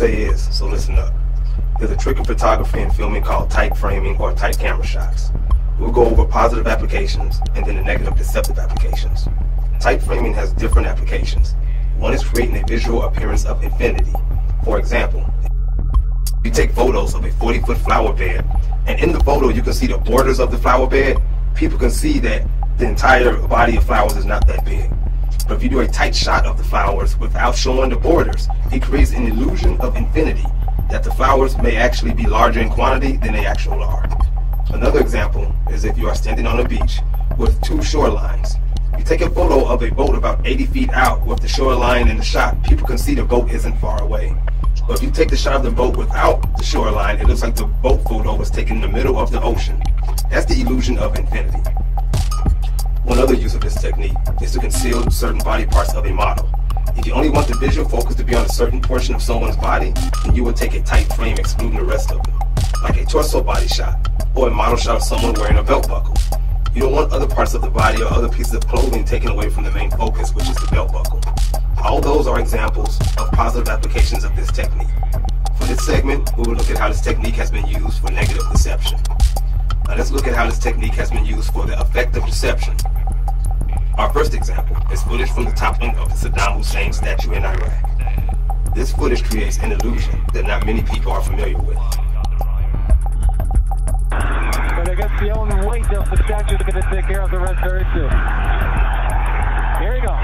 say is, so listen up. There's a trick in photography and filming called tight framing or tight camera shots. We'll go over positive applications and then the negative deceptive applications. Tight framing has different applications. One is creating a visual appearance of infinity. For example, you take photos of a 40-foot flower bed, and in the photo you can see the borders of the flower bed. People can see that the entire body of flowers is not that big. But if you do a tight shot of the flowers without showing the borders, it creates an illusion of infinity, that the flowers may actually be larger in quantity than they actually are. Another example is if you are standing on a beach with two shorelines. You take a photo of a boat about 80 feet out with the shoreline in the shot, people can see the boat isn't far away. But if you take the shot of the boat without the shoreline, it looks like the boat photo was taken in the middle of the ocean. That's the illusion of infinity. One other use of this technique is to conceal certain body parts of a model. If you only want the visual focus to be on a certain portion of someone's body, then you would take a tight frame excluding the rest of them, like a torso body shot, or a model shot of someone wearing a belt buckle. You don't want other parts of the body or other pieces of clothing taken away from the main focus, which is the belt buckle. All those are examples of positive applications of this technique. For this segment, we will look at how this technique has been used for negative deception. Now let's look at how this technique has been used for the effective deception. Our first example is footage from the toppling of the Saddam Hussein statue in Iraq. This footage creates an illusion that not many people are familiar with. But I guess the only weight of the statue is going to take care of the rest very soon. Here we go.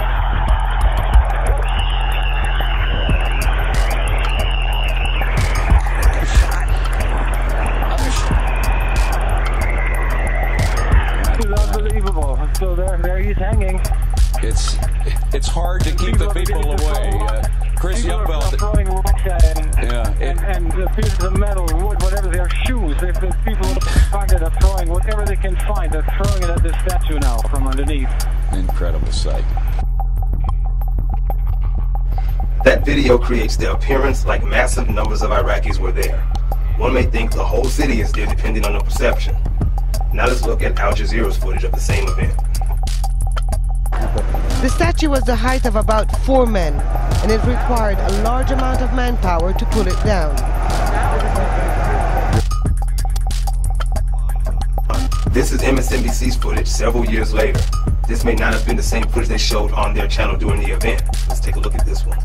Unbelievable. So there he's hanging. It's hard to keep the people away. Chris Youngveld. Throwing rocks at him. And the pieces of metal, wood, whatever, their shoes. If the people in the pocket are throwing whatever they can find, they're throwing it at this statue now from underneath. Incredible sight. That video creates the appearance like massive numbers of Iraqis were there. One may think the whole city is there depending on the perception. Now let's look at Al Jazeera's footage of the same event. The statue was the height of about 4 men, and it required a large amount of manpower to pull it down. This is MSNBC's footage several years later. This may not have been the same footage they showed on their channel during the event. Let's take a look at this one.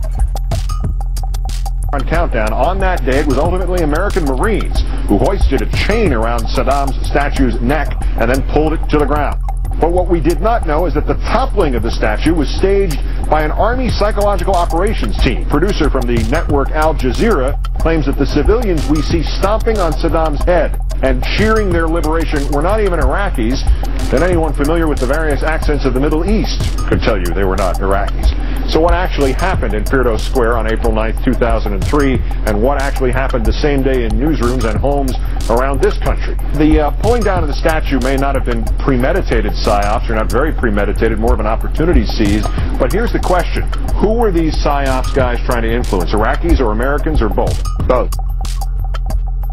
On countdown, on that day, it was ultimately American Marines who hoisted a chain around Saddam's statue's neck and then pulled it to the ground. But what we did not know is that the toppling of the statue was staged by an Army psychological operations team. Producer from the network Al Jazeera claims that the civilians we see stomping on Saddam's head and cheering their liberation were not even Iraqis, and anyone familiar with the various accents of the Middle East could tell you they were not Iraqis. So what actually happened in Firdos Square on April 9th, 2003, and what actually happened the same day in newsrooms and homes around this country? The pulling down of the statue may not have been premeditated psyops, or not very premeditated, more of an opportunity seized. But here's the question. Who were these psyops guys trying to influence? Iraqis or Americans or both? Both.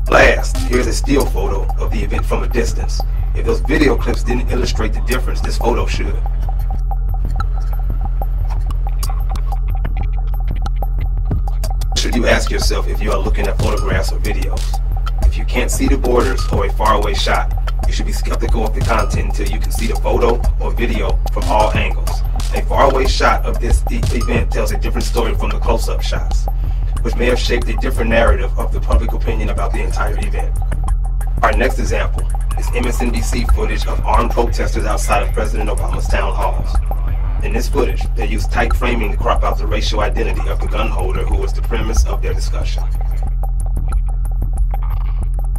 Last, here's a still photo of the event from a distance. If those video clips didn't illustrate the difference, this photo should. Should you ask yourself if you are looking at photographs or videos? If you can't see the borders or a faraway shot, you should be skeptical of the content until you can see the photo or video from all angles. A faraway shot of this event tells a different story from the close-up shots, which may have shaped a different narrative of the public opinion about the entire event. Our next example is MSNBC footage of armed protesters outside of President Obama's town halls. In this footage, they used tight framing to crop out the racial identity of the gun holder who was the premise of their discussion.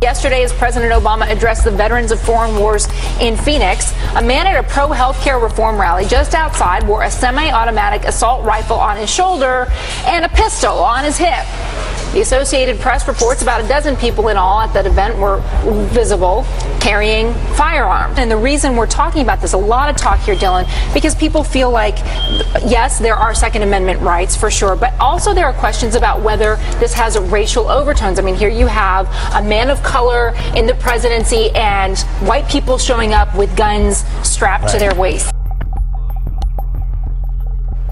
Yesterday, as President Obama addressed the veterans of foreign wars in Phoenix, a man at a pro-healthcare reform rally just outside wore a semi-automatic assault rifle on his shoulder and a pistol on his hip. The Associated Press reports about a dozen people in all at that event were visible carrying firearms. And the reason we're talking about this, a lot of talk here, Dylan, because people feel like, yes, there are Second Amendment rights for sure, but also there are questions about whether this has racial overtones. I mean, here you have a man of color in the presidency and white people showing up with guns strapped to their waist.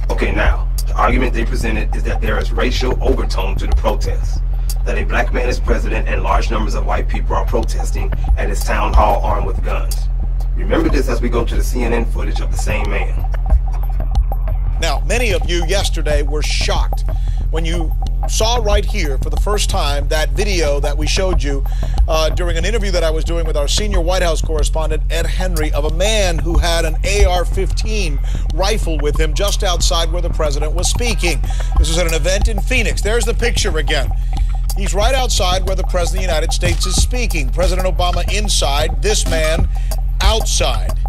Okay, now, the argument they presented is that there is racial overtone to the protests, that a black man is president and large numbers of white people are protesting at his town hall armed with guns. Remember this as we go to the CNN footage of the same man. Now, many of you yesterday were shocked when you saw right here for the first time that video that we showed you during an interview that I was doing with our senior White House correspondent, Ed Henry, of a man who had an AR-15 rifle with him just outside where the president was speaking. This was at an event in Phoenix. There's the picture again. He's right outside where the President of the United States is speaking. President Obama inside, this man outside.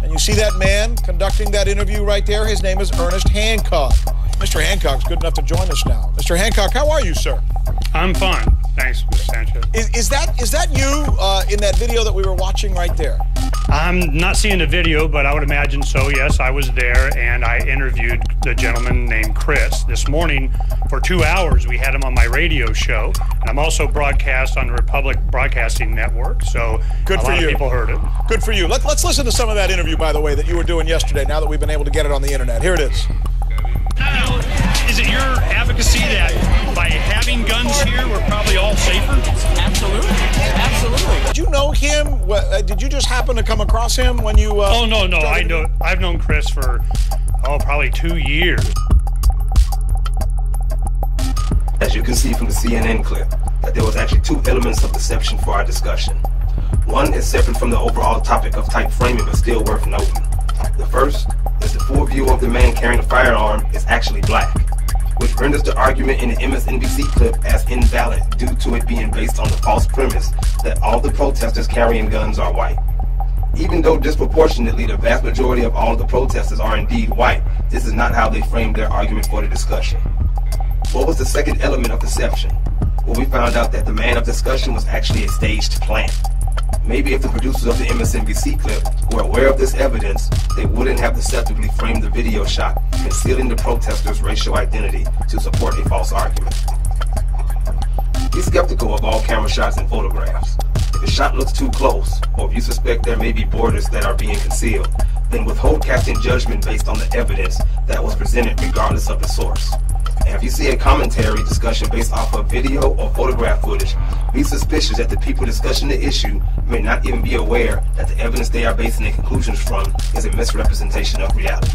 And you see that man conducting that interview right there? His name is Ernest Hancock. Mr. Hancock's good enough to join us now. Mr. Hancock, how are you, sir? I'm fine. Thanks, Mr. Sanchez. Is that you in that video that we were watching right there? I'm not seeing the video, but I would imagine so, yes. I was there, and I interviewed the gentleman named Chris. This morning, for 2 hours, we had him on my radio show. And I'm also broadcast on the Republic Broadcasting Network, so good for a lot you. of people heard it. Good for you. Let's listen to some of that interview, by the way, that you were doing yesterday, now that we've been able to get it on the internet. Here it is. Is it your advocacy that by having guns here, we're probably all safer? Absolutely. Absolutely. Did you know him? Did you just happen to come across him when you... Oh, no. I've known Chris for, probably 2 years. As you can see from the CNN clip, that there was actually two elements of deception for our discussion. One is separate from the overall topic of type framing, but still worth noting. The first is the full view of the man carrying a firearm is actually black, which renders the argument in the MSNBC clip as invalid due to it being based on the false premise that all the protesters carrying guns are white. Even though disproportionately the vast majority of all of the protesters are indeed white, this is not how they framed their argument for the discussion. What was the second element of deception? Well, we found out that the man of discussion was actually a staged plant. Maybe if the producers of the MSNBC clip were aware of this evidence, they wouldn't have deceptively framed the video shot, concealing the protesters' racial identity to support a false argument. Be skeptical of all camera shots and photographs. If a shot looks too close, or if you suspect there may be borders that are being concealed, then withhold casting judgment based on the evidence that was presented regardless of the source. And if you see a commentary discussion based off of video or photograph footage, be suspicious that the people discussing the issue may not even be aware that the evidence they are basing their conclusions from is a misrepresentation of reality.